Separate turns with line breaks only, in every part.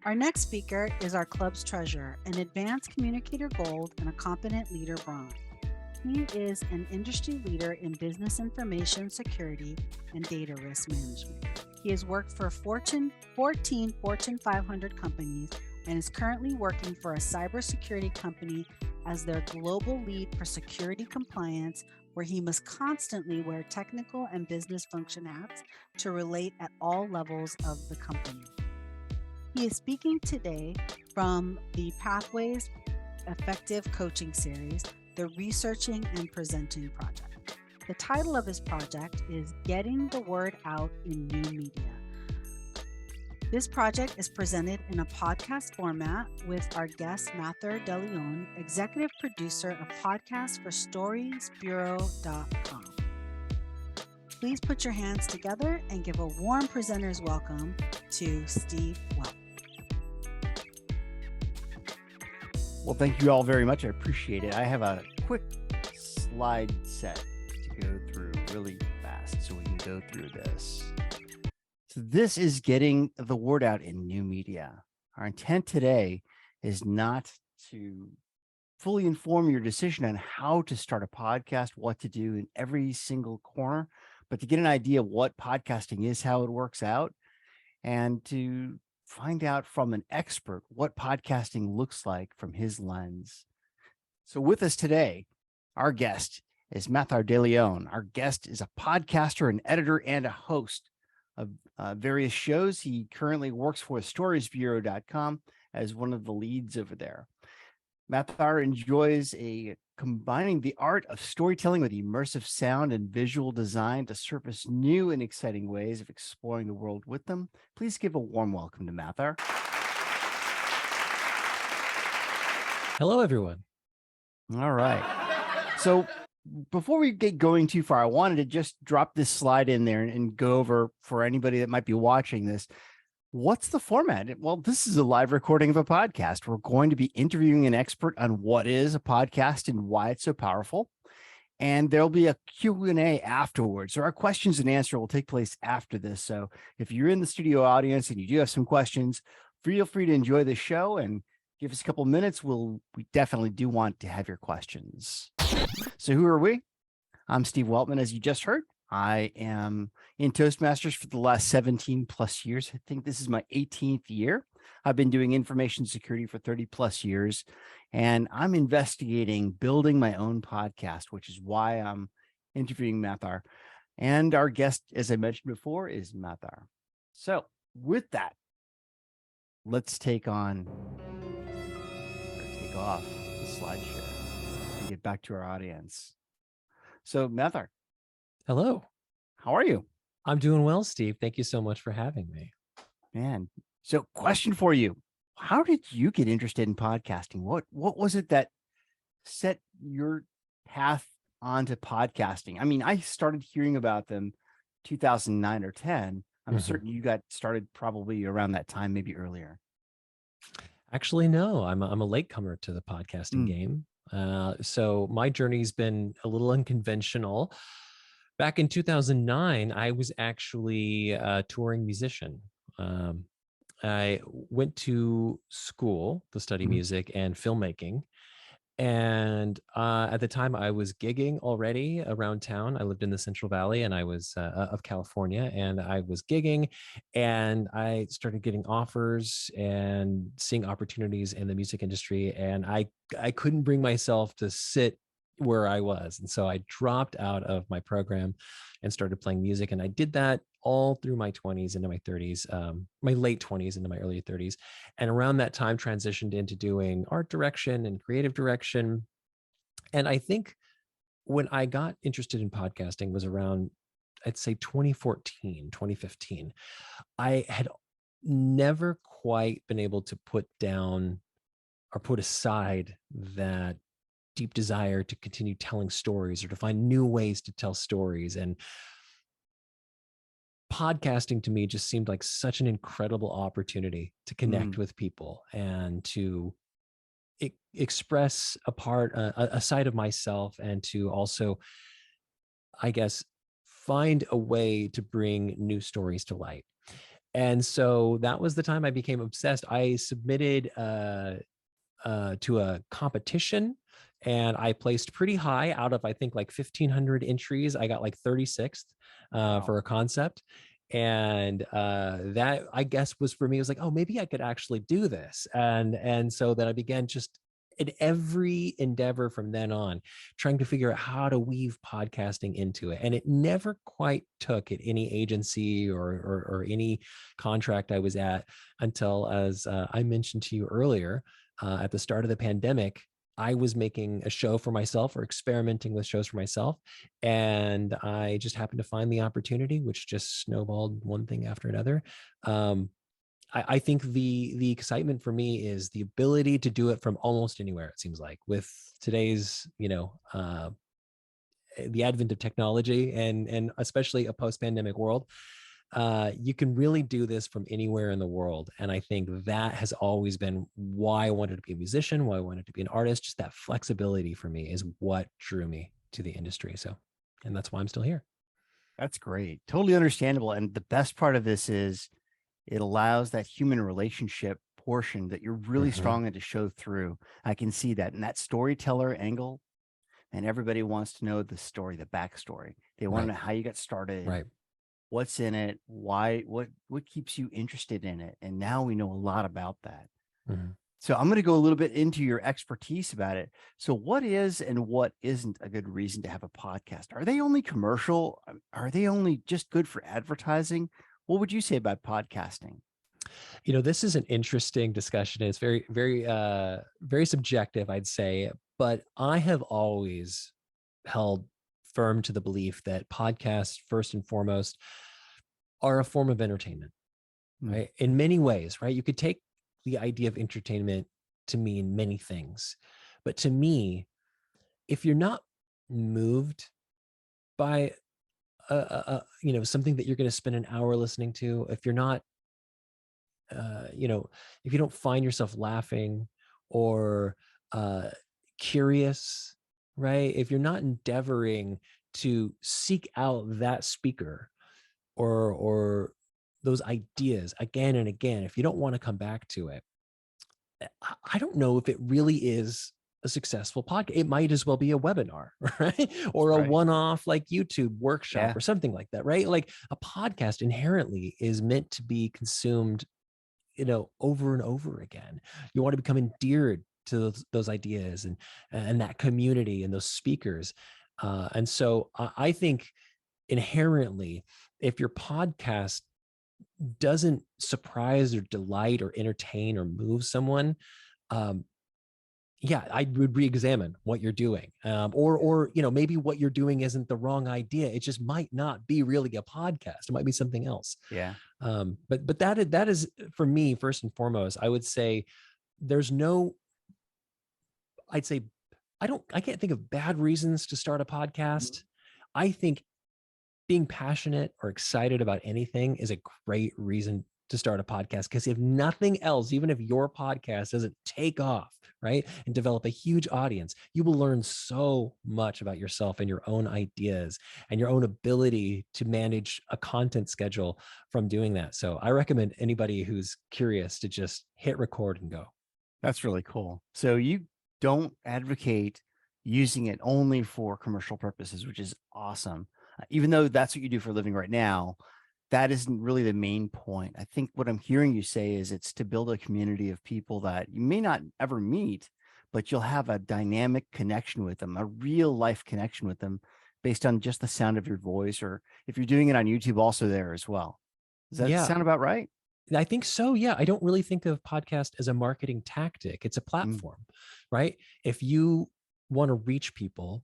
Our next speaker is our club's treasurer, an advanced communicator gold and a competent leader bronze. He is an industry leader in business information security and data risk management. He has worked for 14 Fortune 500 companies and is currently working for a cybersecurity company as their global lead for security compliance, where he must constantly wear technical and business function hats to relate at all levels of the company. He is speaking today from the Pathways Effective Coaching Series, the Researching and Presenting Project. The title of his project is Getting the Word Out in New Media. This project is presented in a podcast format with our guest, Mathr De Leon, executive producer of podcasts for storiesbureau.com. Please put your hands together and give a warm presenter's welcome to Steve Weltman.
Well, thank you all very much. I appreciate it. I have a quick slide set to go through really fast so we can go through this. So this is getting the word out in new media. Our intent today is not to fully inform your decision on how to start a podcast, what to do in every single corner, but to get an idea of what podcasting is, how it works out, and to find out from an expert what podcasting looks like from his lens. So with us today, our guest is Mathr De Leon. Our guest is a podcaster, an editor, and a host of various shows. He currently works for storiesbureau.com as one of the leads over there. Mathr enjoys combining the art of storytelling with immersive sound and visual design to surface new and exciting ways of exploring the world with them. Please give a warm welcome to Mathr.
Hello, everyone.
All right. So before we get going too far, I wanted to just drop this slide in there and go over for anybody that might be watching this. What's the format? Well, this is a live recording of a podcast. We're going to be interviewing an expert on what is a podcast and why it's so powerful. And there'll be a Q&A afterwards. So our questions and answer will take place after this. So if you're in the studio audience and you do have some questions, feel free to enjoy the show and give us a couple minutes. We definitely do want to have your questions. So who are we? I'm Steve Weltman, as you just heard. I am in Toastmasters for the last 17 plus years. I think this is my 18th year. I've been doing information security for 30 plus years, and I'm investigating building my own podcast, which is why I'm interviewing Mathr. And our guest, as I mentioned before, is Mathr. So with that, let's take off the slideshow and get back to our audience. So Mathr.
Hello.
How are you?
I'm doing well, Steve. Thank you so much for having me.
Man. So question for you. How did you get interested in podcasting? What was it that set your path onto podcasting? I mean, I started hearing about them 2009 or 10. I'm certain you got started probably around that time, maybe earlier.
Actually, no, I'm a latecomer to the podcasting game. So my journey's been a little unconventional. Back in 2009, I was actually a touring musician. I went to school to study music and filmmaking. And at the time, I was gigging already around town. I lived in the Central Valley, and I was of California, and I was gigging, and I started getting offers and seeing opportunities in the music industry, and I couldn't bring myself to sit where I was. And so I dropped out of my program and started playing music. And I did that all through my 20s into my 30s, my late 20s into my early 30s. And around that time transitioned into doing art direction and creative direction. And I think when I got interested in podcasting was around, I'd say 2014, 2015. I had never quite been able to put down or put aside that deep desire to continue telling stories or to find new ways to tell stories. And podcasting to me just seemed like such an incredible opportunity to connect with people and to express a side of myself, and to also, I guess, find a way to bring new stories to light. And so that was the time I became obsessed. I submitted to a competition, and I placed pretty high out of, I think, like 1,500 entries. I got like 36th
Wow.
for a concept. And that, I guess, was for me, it was like, oh, maybe I could actually do this. And so then I began just in every endeavor from then on, trying to figure out how to weave podcasting into it. And it never quite took at any agency or any contract I was at until, as I mentioned to you earlier, at the start of the pandemic, I was making a show for myself or experimenting with shows for myself. And I just happened to find the opportunity, which just snowballed one thing after another. I think the excitement for me is the ability to do it from almost anywhere. It seems like with today's, the advent of technology and especially a post-pandemic world, you can really do this from anywhere in the world. And I think that has always been why I wanted to be a musician, why I wanted to be an artist. Just that flexibility for me is what drew me to the industry. So, and that's why I'm still here.
That's great. Totally understandable. And the best part of this is it allows that human relationship portion that you're really strong in to show through. I can see that. And that storyteller angle, and everybody wants to know the story, the backstory. They want to know how you got started,
Right.
what's in it, why, what keeps you interested in it. And now we know a lot about that. So I'm going to go a little bit into your expertise about it. So what is and what isn't a good reason to have a podcast? Are they only commercial? Are they only just good for advertising? What would you say about podcasting?
This is an interesting discussion. It's very, very, very subjective, I'd say. But I have always held firm to the belief that podcasts, first and foremost, are a form of entertainment, right? In many ways, right? You could take the idea of entertainment to mean many things. But to me, if you're not moved by something that you're going to spend an hour listening to, if you're not if you don't find yourself laughing or curious, right? If you're not endeavoring to seek out that speaker or those ideas again and again, if you don't want to come back to it, I don't know if it really is a successful podcast. It might as well be a webinar, right? Or a one-off like YouTube workshop or something like that, right? Like a podcast inherently is meant to be consumed, over and over again. You want to become endeared to those ideas and that community and those speakers. And so I think inherently, if your podcast doesn't surprise or delight or entertain or move someone, I would re-examine what you're doing. Or maybe what you're doing isn't the wrong idea. It just might not be really a podcast. It might be something else.
Yeah.
But that is for me, first and foremost, I would say I can't think of bad reasons to start a podcast. I think being passionate or excited about anything is a great reason to start a podcast, because if nothing else, even if your podcast doesn't take off, right, and develop a huge audience, you will learn so much about yourself and your own ideas and your own ability to manage a content schedule from doing that. So I recommend anybody who's curious to just hit record and go.
That's really cool. So you don't advocate using it only for commercial purposes, which is awesome. Even though that's what you do for a living right now, that isn't really the main point. I think what I'm hearing you say is it's to build a community of people that you may not ever meet, but you'll have a dynamic connection with them, a real life connection with them based on just the sound of your voice, or if you're doing it on YouTube, also there as well. Does that sound about right?
I think so. Yeah. I don't really think of podcast as a marketing tactic. It's a platform, right? If you want to reach people,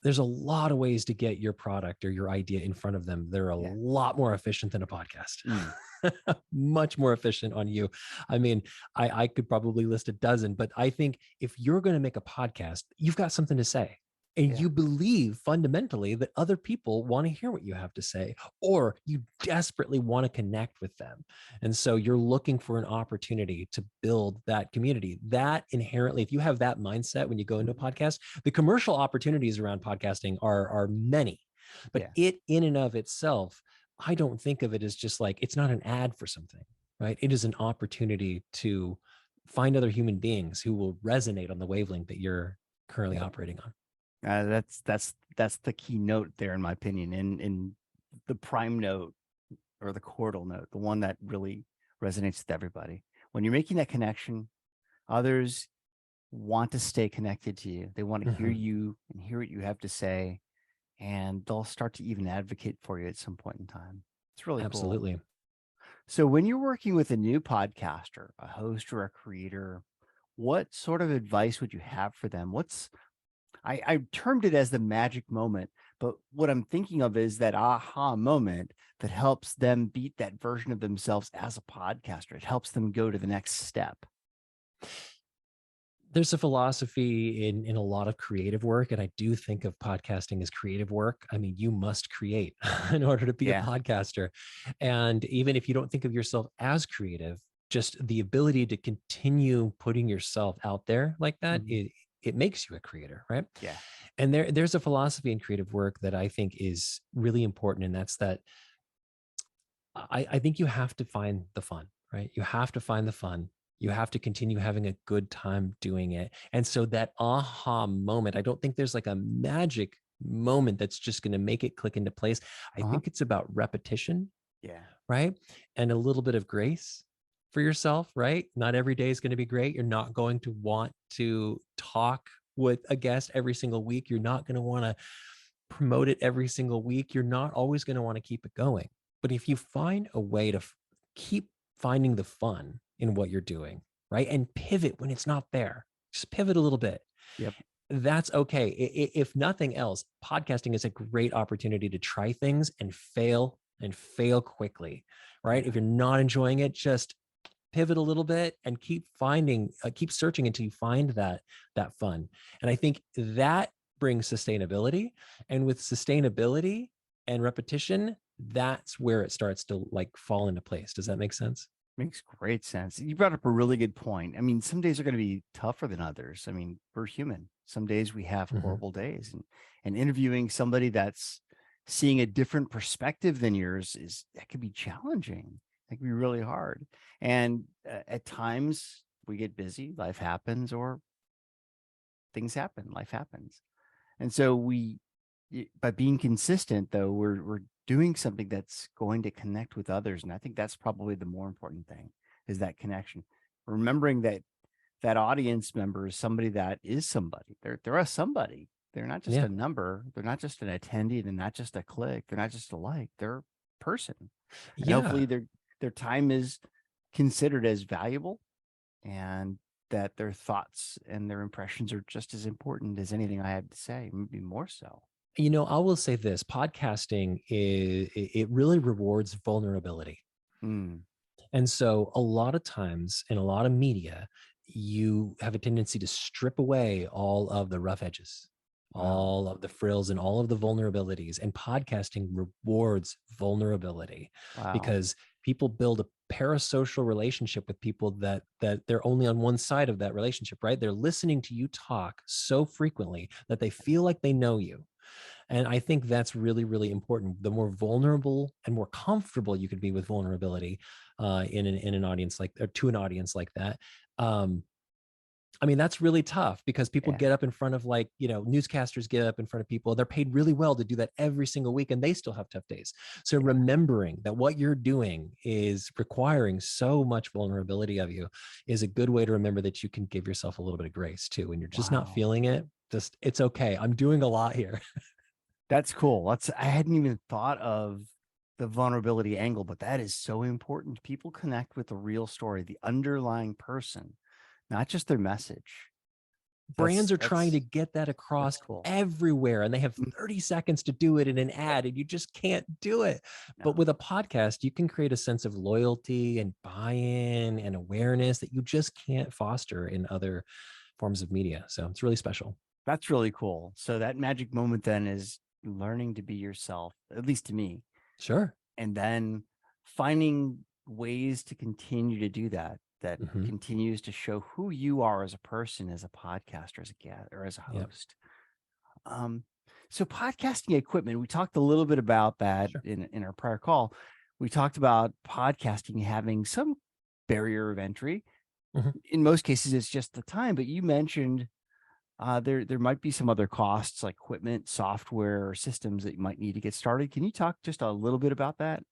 there's a lot of ways to get your product or your idea in front of them. They're a lot more efficient than a podcast, much more efficient on you. I mean, I could probably list a dozen, but I think if you're going to make a podcast, you've got something to say. And you believe fundamentally that other people want to hear what you have to say, or you desperately want to connect with them. And so you're looking for an opportunity to build that community. That inherently, if you have that mindset when you go into a podcast, the commercial opportunities around podcasting are many, but it in and of itself I don't think of it as just like, it's not an ad for something, right? It is an opportunity to find other human beings who will resonate on the wavelength that you're currently operating on.
That's the key note there, in my opinion, in the prime note or the chordal note, the one that really resonates with everybody. When you're making that connection, others want to stay connected to you. They want to hear you and hear what you have to say, and they'll start to even advocate for you at some point in time. It's really cool.
Absolutely.
So when you're working with a new podcaster, a host or a creator, what sort of advice would you have for them? I termed it as the magic moment, but what I'm thinking of is that aha moment that helps them beat that version of themselves as a podcaster. It helps them go to the next step.
There's a philosophy in a lot of creative work, and I do think of podcasting as creative work. I mean, you must create in order to be a podcaster. And even if you don't think of yourself as creative, just the ability to continue putting yourself out there like that, it makes you a creator, right?
Yeah.
And there's a philosophy in creative work that I think is really important, and that's that I think you have to find the fun, right? You have to find the fun. You have to continue having a good time doing it. And so that aha moment, I don't think there's like a magic moment that's just going to make it click into place. I think it's about repetition.
Yeah.
Right. And a little bit of grace for yourself, right? Not every day is going to be great. You're not going to want to talk with a guest every single week. You're not going to want to promote it every single week. You're not always going to want to keep it going. But if you find a way to keep finding the fun in what you're doing, right? And pivot when it's not there, just pivot a little bit.
Yep.
That's okay. If nothing else, podcasting is a great opportunity to try things and fail quickly, right?
Yeah.
If you're not enjoying it, just pivot a little bit and keep searching until you find that fun. And I think that brings sustainability. And with sustainability and repetition, that's where it starts to like fall into place. Does that make sense?
Makes great sense. You brought up a really good point. I mean, some days are going to be tougher than others. I mean, we're human. Some days we have horrible days, and interviewing somebody that's seeing a different perspective than yours that could be challenging. That can be really hard. And at times we get busy, life happens, or things happen, life happens. And so by being consistent, though, we're doing something that's going to connect with others. And I think that's probably the more important thing, is that connection. Remembering that audience member is somebody that is somebody. They're a somebody. They're not just a number. They're not just an attendee. They're not just a click. They're not just a like. They're a person. And hopefully their time is considered as valuable, and that their thoughts and their impressions are just as important as anything I have to say, maybe more so.
You know, I will say this: podcasting it really rewards vulnerability. And so a lot of times in a lot of media, you have a tendency to strip away all of the rough edges, all of the frills, and all of the vulnerabilities. And podcasting rewards vulnerability because people build a parasocial relationship with people that they're only on one side of that relationship, right? They're listening to you talk so frequently that they feel like they know you. And I think that's really, really important. The more vulnerable and more comfortable you could be with vulnerability in an audience to an audience like that. I mean, that's really tough because people get up in front of newscasters get up in front of people. They're paid really well to do that every single week, and they still have tough days. So remembering that what you're doing is requiring so much vulnerability of you is a good way to remember that you can give yourself a little bit of grace too. When you're just not feeling it, it's okay. I'm doing a lot here.
That's cool. I hadn't even thought of the vulnerability angle, but that is so important. People connect with the real story, the underlying person, not just their message.
Brands are trying to get that across everywhere, and they have 30 seconds to do it in an ad, and you just can't do it. But with a podcast, you can create a sense of loyalty and buy-in and awareness that you just can't foster in other forms of media. So it's really special.
That's really cool. So that magic moment then is learning to be yourself, at least to me.
Sure.
And then finding ways to continue to do that continues to show who you are as a person, as a podcaster, as a guest, or as a host. So podcasting equipment, we talked a little bit about that
Sure.
in our prior call. We talked about podcasting having some barrier of entry.
Mhm.
In most cases, it's just the time, but you mentioned there might be some other costs like equipment, software, or systems that you might need to get started. Can you talk just a little bit about that?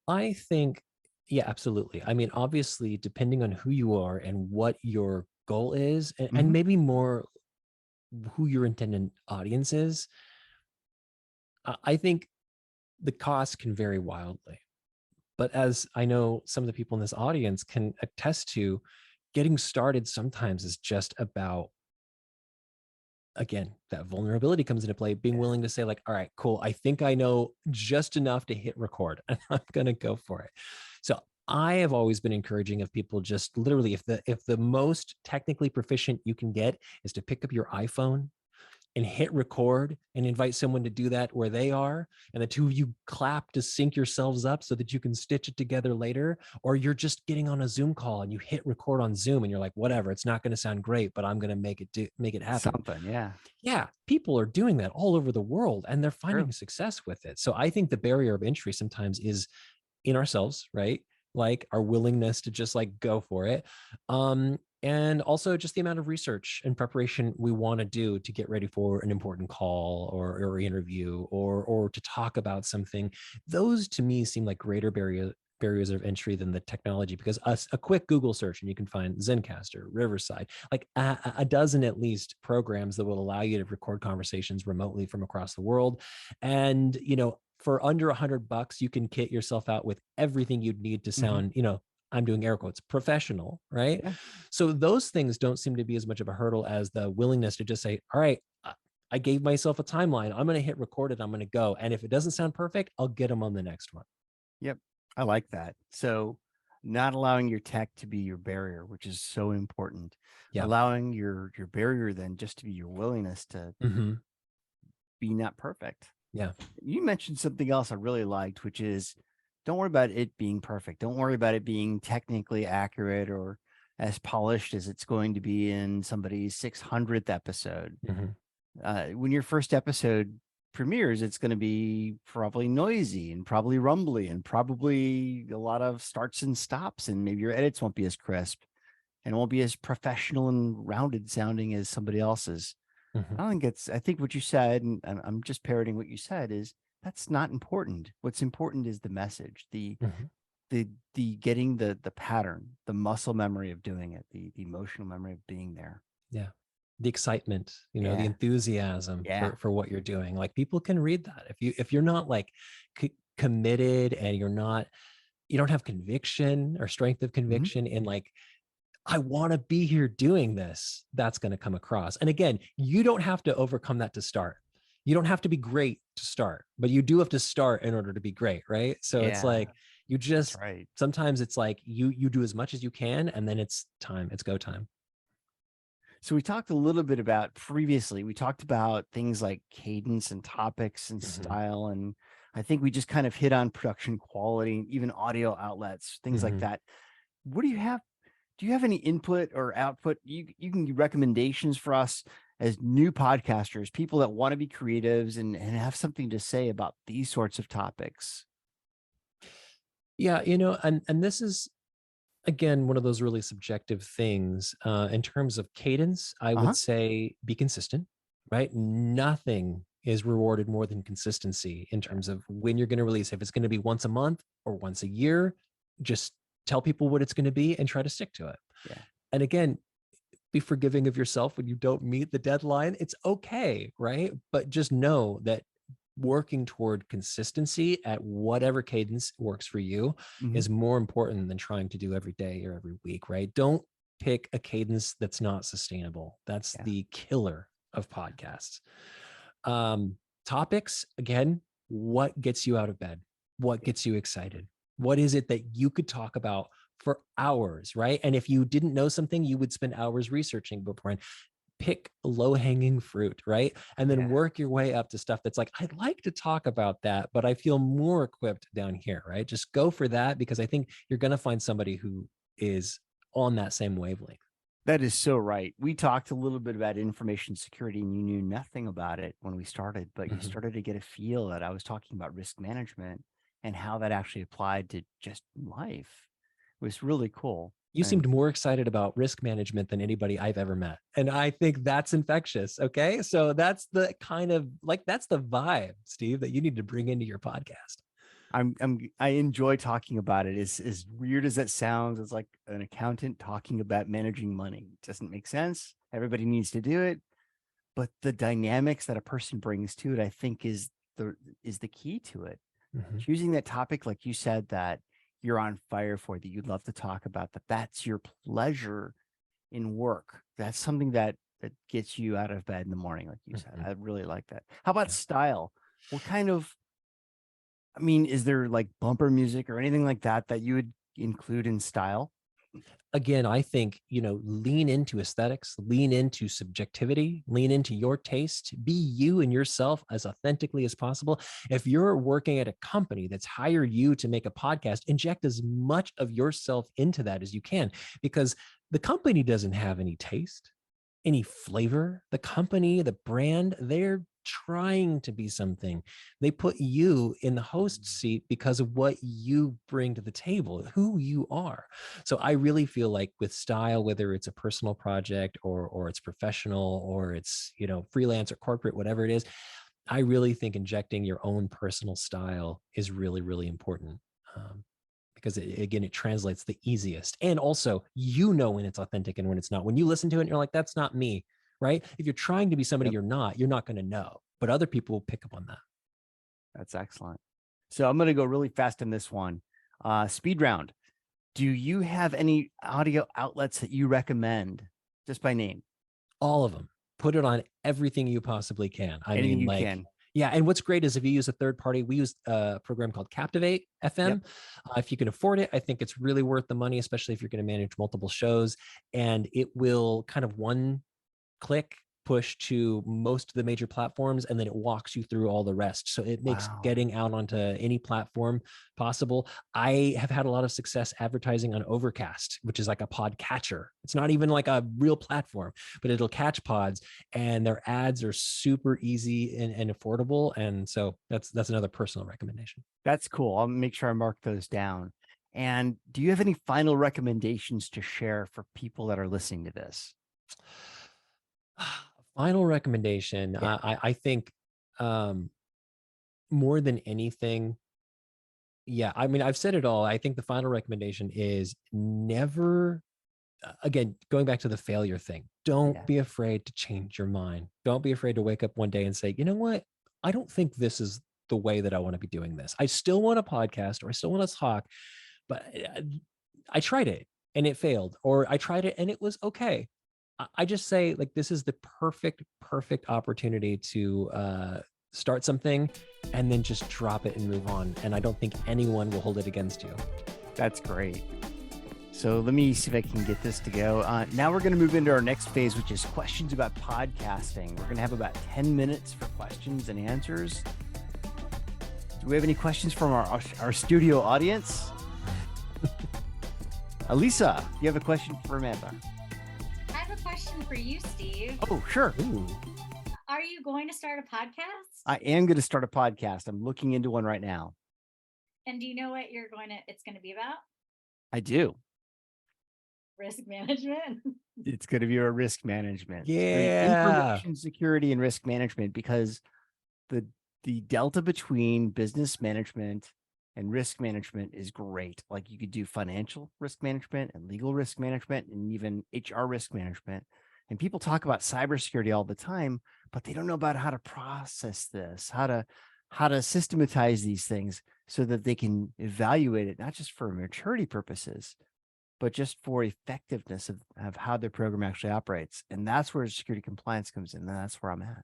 I think, yeah, absolutely. I mean, obviously, depending on who you are and what your goal is, and
Hmm.
maybe more who your intended audience is, I think the cost can vary wildly. But as I know some of the people in this audience can attest to, getting started sometimes is just about, again, that vulnerability comes into play, being
Yeah.
willing to say, like, all right, cool, I think I know just enough to hit record and I'm gonna go for it. So I have always been encouraging of people, just literally, if the most technically proficient you can get is to pick up your iPhone and hit record and invite someone to do that where they are, and the two of you clap to sync yourselves up so that you can stitch it together later. Or you're just getting on a Zoom call and you hit record on Zoom and you're like, whatever, it's not going to sound great, but I'm going to make it happen.
Something. Yeah.
Yeah, people are doing that all over the world and they're
True.
finding success with it. So I think the barrier of entry sometimes is in ourselves, right? Like our willingness to just like go for it. And also just the amount of research and preparation we want to do to get ready for an important call or interview or to talk about something. Those to me seem like greater barriers of entry than the technology, because a quick Google search and you can find Zencaster, Riverside, like a dozen at least programs that will allow you to record conversations remotely from across the world. And, for under $100, you can kit yourself out with everything you'd need to
Hmm.
sound, I'm doing air quotes, professional, right?
Yeah.
So those things don't seem to be as much of a hurdle as the willingness to just say, all right, I gave myself a timeline. I'm going to hit record it. I'm going to go. And if it doesn't sound perfect, I'll get them on the next one.
Yep. I like that. So not allowing your tech to be your barrier, which is so important.
Yeah.
Allowing your barrier then just to be your willingness to
Mm-hmm.
be not perfect.
Yeah.
You mentioned something else I really liked, which is don't worry about it being perfect. Don't worry about it being technically accurate or as polished as it's going to be in somebody's 600th episode.
Mm-hmm.
When your first episode premieres, it's going to be probably noisy and probably rumbly and probably a lot of starts and stops, and maybe your edits won't be as crisp and won't be as professional and rounded sounding as somebody else's.
Mm-hmm.
I think what you said, and I'm just parroting what you said, is that's not important. What's important is the message,
Mm-hmm.
the getting the pattern, the muscle memory of doing it, the emotional memory of being there.
Yeah. The excitement, the
Yeah.
enthusiasm
Yeah.
for what you're doing. Like people can read that. If you're not like committed and you don't have conviction or strength of
Mhm.
conviction in like, I want to be here doing this, that's going to come across. And again, you don't have to overcome that to start. You don't have to be great to start, but you do have to start in order to be great, right? So it's
Yeah.
like you
That's
just
right.
sometimes it's like you do as much as you can and then it's time, it's go time.
So we talked a little bit about previously, we talked about things like cadence and topics and
Mhm.
style. And I think we just kind of hit on production quality, even audio outlets, things like
Mhm.
that. What do you have? Do you have any input or output? You can give recommendations for us as new podcasters, people that want to be creatives and have something to say about these sorts of topics.
Yeah, and this is again one of those really subjective things. In terms of cadence, I would
Uh-huh.
say be consistent, right? Nothing is rewarded more than consistency in terms of when you're going to release. If it's going to be once a month or once a year, just tell people what it's going to be and try to stick to it.
Yeah.
And again, be forgiving of yourself when you don't meet the deadline. It's okay, right? But just know that working toward consistency at whatever cadence works for you
Mhm.
is more important than trying to do every day or every week, right? Don't pick a cadence that's not sustainable. That's
Yeah.
the killer of podcasts. Topics, again, what gets you out of bed? What gets you excited? What is it that you could talk about for hours, right? And if you didn't know something, you would spend hours researching beforehand. Pick low-hanging fruit, right? And then
Yeah.
work your way up to stuff that's like, I'd like to talk about that, but I feel more equipped down here, right? Just go for that because I think you're going to find somebody who is on that same wavelength.
That is so right. We talked a little bit about information security and you knew nothing about it when we started, but you
Mhm.
started to get a feel that I was talking about risk management and how that actually applied to just life. It was really cool.
You
And
seemed more excited about risk management than anybody I've ever met. And I think that's infectious. Okay. So that's the kind of like, that's the vibe, Steve, that you need to bring into your podcast.
I enjoy talking about it. As weird as that sounds, it's like an accountant talking about managing money. It doesn't make sense. Everybody needs to do it, but the dynamics that a person brings to it, I think, is the key to it.
Mhm.
Choosing that topic, like you said, that you're on fire for, that you'd love to talk about, that's your pleasure in work. That's something that gets you out of bed in the morning, like you said.
Mhm.
I really like that. How about
Yeah.
style? What kind of, I mean, is there like bumper music or anything like that that you would include in style?
Again, I think, lean into aesthetics, lean into subjectivity, lean into your taste, be you and yourself as authentically as possible. If you're working at a company that's hired you to make a podcast, inject as much of yourself into that as you can, because the company doesn't have any taste, any flavor. The company, the brand, they're trying to be something. They put you in the host seat because of what you bring to the table, who you are. So I really feel like with style, whether it's a personal project or it's professional or it's, freelance or corporate, whatever it is, I really think injecting your own personal style is really, really important. Because again, it translates the easiest. And also, when it's authentic and when it's not. When you listen to it and you're like, that's not me, right? If you're trying to be somebody
Yep,
you're not going to know, but other people will pick up on that.
that's excellent. So I'm going to go really fast in this one. Speed round. Do you have any audio outlets that you recommend just by name?
All of them. Put it on everything you possibly can. I
Anything
mean,
you
like,
can.
yeah. And what's great is if you use a third party, we use a program called Captivate
Yep.
FM. If you can afford it, I think it's really worth the money, especially if you're going to manage multiple shows. And it will kind of one click push to most of the major platforms, and then it walks you through all the rest. So it makes
Wow.
getting out onto any platform possible. I have had a lot of success advertising on Overcast, which is like a pod catcher. It's not even like a real platform, but it'll catch pods, and their ads are super easy and affordable. And so that's another personal recommendation.
That's cool. I'll make sure I mark those down. And do you have any final recommendations to share for people that are listening to this?
Final recommendation.
Yeah.
I think more than anything, yeah, I mean, I've said it all. I think the final recommendation is never, again, going back to the failure thing, don't
Yeah.
be afraid to change your mind. Don't be afraid to wake up one day and say, you know what? I don't think this is the way that I want to be doing this. I still want a podcast or I still want to talk, but I tried it and it failed, or I tried it and it was okay. I just say, like, this is the perfect opportunity to start something and then just drop it and move on. And I don't think anyone will hold it against you.
That's great. So let me see if I can get this to go. Now we're going to move into our next phase, which is questions about podcasting. We're going to have about 10 minutes for questions and answers. Do we have any questions from our studio audience? Elisa, you have a question for Amanda?
I have a question for you, Steve.
Oh, sure.
Ooh.
Are you going to start a podcast?
I am going to start a podcast. I'm looking into one right now.
And do you know what it's going to be about?
I do.
Risk management.
It's going to be a risk management.
Yeah.
Information security and risk management, because the delta between business management and risk management is great. Like you could do financial risk management and legal risk management and even HR risk management. And people talk about cybersecurity all the time, but they don't know about how to process this, how to systematize these things so that they can evaluate it, not just for maturity purposes, but just for effectiveness of how their program actually operates. And that's where security compliance comes in. And that's where I'm at.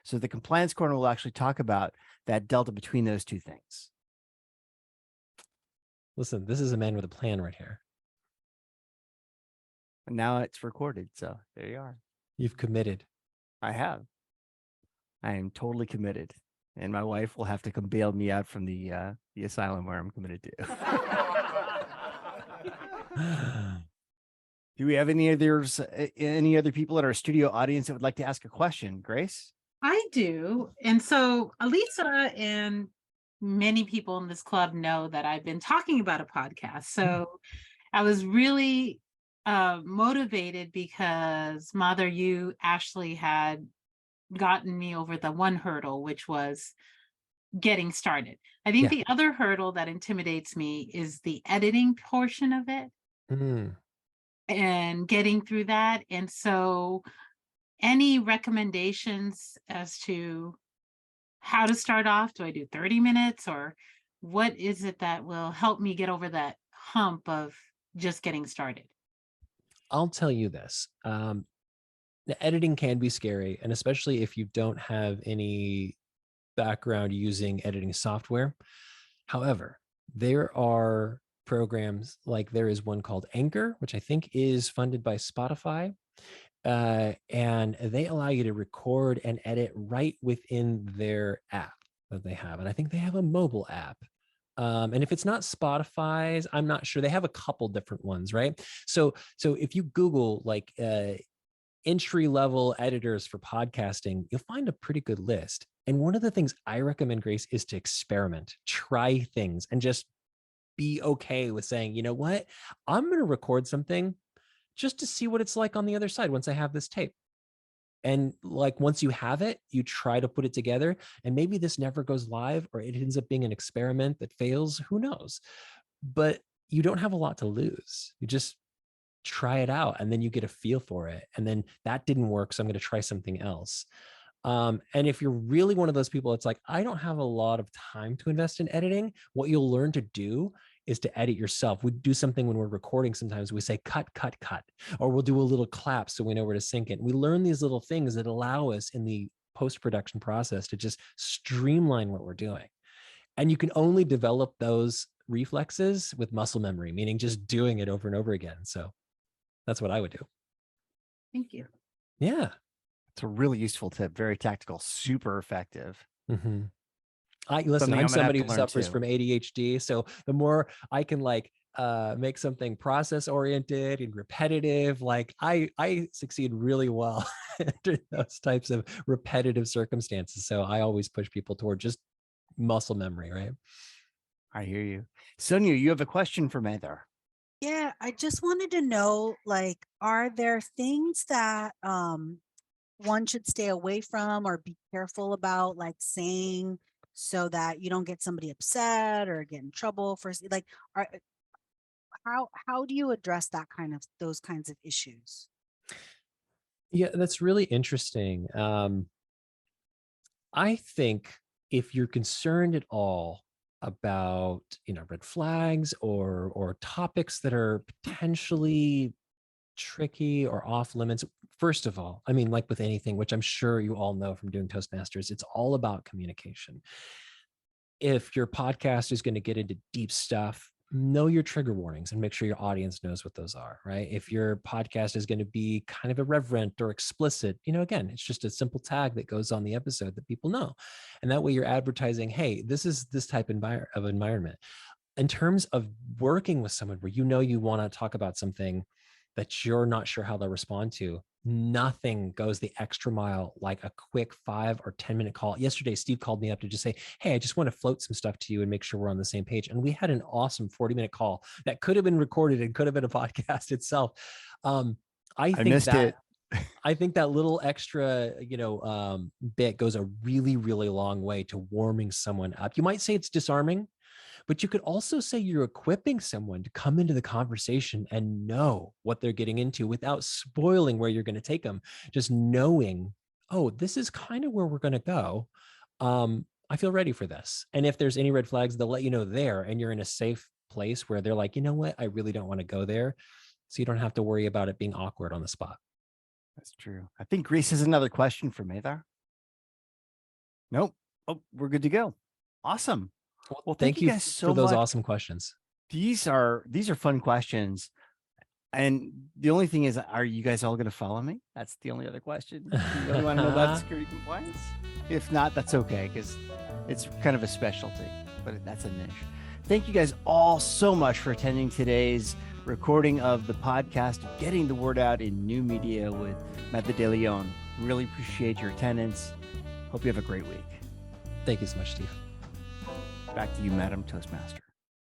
So the compliance corner will actually talk about that delta between those two things.
Listen, this is a man with a plan right here.
And now it's recorded. So there you are.
You've committed.
I have. I am totally committed. And my wife will have to come bail me out from the asylum where I'm committed to. Do we have any other people in our studio audience that would like to ask a question? Grace?
I do. And so Alisa and many people in this club know that I've been talking about a podcast. So I was really motivated because Mathr, you actually had gotten me over the one hurdle, which was getting started. I think the other hurdle that intimidates me is the editing portion of it and getting through that. And so any recommendations as to how to start off? Do I do 30 minutes, or what is it that will help me get over that hump of just getting started?
I'll tell you this. The editing can be scary, and especially if you don't have any background using editing software. However, there are programs like there is one called Anchor, which I think is funded by Spotify. And they allow you to record and edit right within their app that they have. And I think they have a mobile app. And if it's not Spotify's, I'm not sure. They have a couple different ones, right? So if you Google like entry-level editors for podcasting, you'll find a pretty good list. And one of the things I recommend, Grace, is to experiment, try things, and just be okay with saying, you know what, I'm going to record something just to see what it's like on the other side once I have this tape. And like, once you have it, you try to put it together, and maybe this never goes live, or it ends up being an experiment that fails, who knows? But you don't have a lot to lose. You just try it out, and then you get a feel for it. And then that didn't work, so I'm going to try something else. And if you're really one of those people, it's like, I don't have a lot of time to invest in editing. What you'll learn to do is to edit yourself. We do something when we're recording. Sometimes we say, cut, cut, cut, or we'll do a little clap so we know where to sync it. We learn these little things that allow us in the post-production process to just streamline what we're doing. And you can only develop those reflexes with muscle memory, meaning just doing it over and over again. So that's what I would do.
Thank you.
Yeah.
It's a really useful tip, very tactical, super effective.
Mm-hmm.
Something
I'm
I'm gonna
somebody
have
who
to learn
suffers
too.
from ADHD. So the more I can like make something process oriented and repetitive, like I succeed really well under those types of repetitive circumstances. So I always push people toward just muscle memory, right?
I hear you. Sonia, you have a question for Mathr.
Yeah, I just wanted to know, like, are there things that one should stay away from or be careful about, like saying, so that you don't get somebody upset or get in trouble for like, how do you address those kinds of issues?
Yeah, that's really interesting. I think if you're concerned at all about, red flags or topics that are potentially tricky or off limits, first of all, I mean, like with anything, which I'm sure you all know from doing Toastmasters, it's all about communication. If your podcast is going to get into deep stuff, know your trigger warnings and make sure your audience knows what those are, right? If your podcast is going to be kind of irreverent or explicit, again, it's just a simple tag that goes on the episode that people know. And that way you're advertising, hey, this is this type of environment. In terms of working with someone where you want to talk about something that you're not sure how they'll respond to, nothing goes the extra mile like a quick 5 or 10 minute call. Yesterday, Steve called me up to just say, hey, I just want to float some stuff to you and make sure we're on the same page. And we had an awesome 40-minute call that could have been recorded and could have been a podcast itself. I think that little extra, bit goes a really, really long way to warming someone up. You might say it's disarming, but you could also say you're equipping someone to come into the conversation and know what they're getting into without spoiling where you're going to take them. Just knowing, oh, this is kind of where we're going to go. I feel ready for this. And if there's any red flags, they'll let you know there, and you're in a safe place where they're like, you know what, I really don't want to go there. So you don't have to worry about it being awkward on the spot.
That's true. I think Grace has another question for Mathr. Nope. Oh, we're good to go. Awesome. Well, thank you guys so
for those
much.
awesome questions.
These are fun questions. And the only thing is, are you guys all going to follow me? That's the only other question. You really want to know about security compliance? If not, that's okay, because it's kind of a specialty, but that's a niche. Thank you guys all so much for attending today's recording of the podcast, Getting the Word Out in New Media with Mathr de Leon. Really appreciate your attendance. Hope you have a great week.
Thank you so much, Steve.
Back to you, Madam Toastmaster.